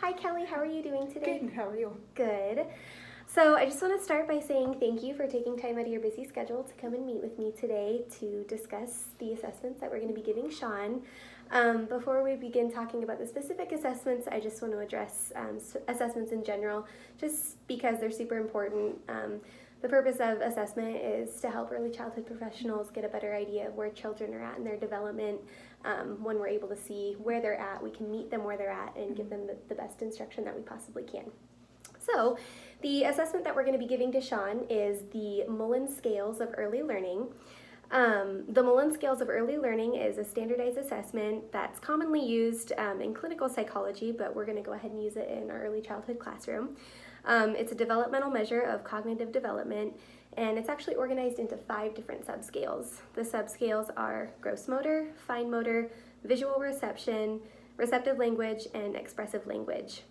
Hi Kelly, how are you doing today? Good, how are you? Good. So I just want to start by saying thank you for taking time out of your busy schedule to come and meet with me today to discuss the assessments that we're going to be giving Sean. Before we begin talking about the specific assessments, I just want to address assessments in general, just because they're super important. The purpose of assessment is to help early childhood professionals get a better idea of where children are at in their development. When we're able to see where they're at, we can meet them where they're at and give them the best instruction that we possibly can. So the assessment that we're going to be giving to Sean is the Mullen Scales of Early Learning. The Mullen Scales of Early Learning is a standardized assessment that's commonly used in clinical psychology, but we're going to go ahead and use it in our early childhood classroom. It's a developmental measure of cognitive development, and it's actually organized into 5 different subscales. The subscales are gross motor, fine motor, visual reception, receptive language, and expressive language.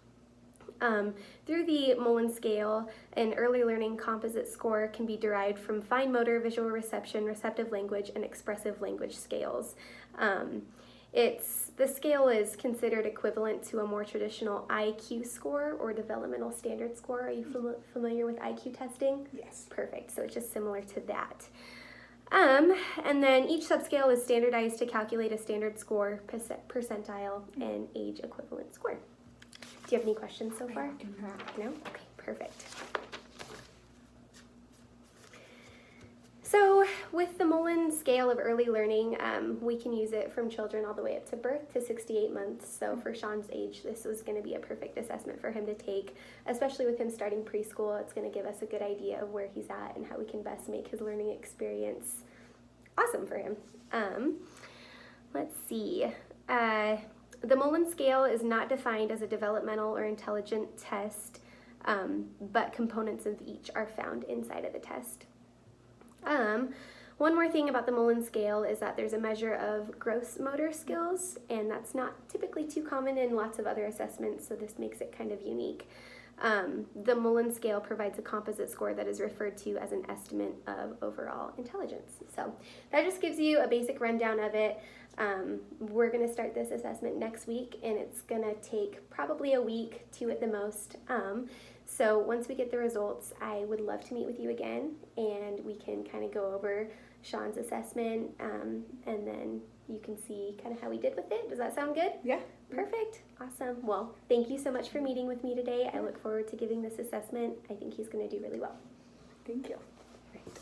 Through the Mullen scale, an early learning composite score can be derived from fine motor, visual reception, receptive language, and expressive language scales. The scale is considered equivalent to a more traditional IQ score or developmental standard score. Are you familiar with IQ testing? Yes. Perfect. So it's just similar to that. And then each subscale is standardized to calculate a standard score, percentile, and age equivalent score. Do you have any questions so far? I do not. No? Okay, perfect. So with the Mullen scale of early learning, we can use it from children all the way up to birth to 68 months. So for Sean's age, this was going to be a perfect assessment for him to take, especially with him starting preschool. It's going to give us a good idea of where he's at and how we can best make his learning experience awesome for him. Let's see. The Mullen scale is not defined as a developmental or intelligent test, but components of each are found inside of the test. One more thing about the Mullen scale is that there's a measure of gross motor skills, and that's not typically too common in lots of other assessments, so this makes it kind of unique. The Mullen scale provides a composite score that is referred to as an estimate of overall intelligence. So that just gives you a basic rundown of it. We're going to start this assessment next week, and it's going to take probably a week, 2 at the most. So once we get the results, I would love to meet with you again, and we can kind of go over Sean's assessment, and then you can see kind of how we did with it. Does that sound good? Yeah. Perfect. Awesome. Well, thank you so much for meeting with me today. I look forward to giving this assessment. I think he's going to do really well. Thank you. Right.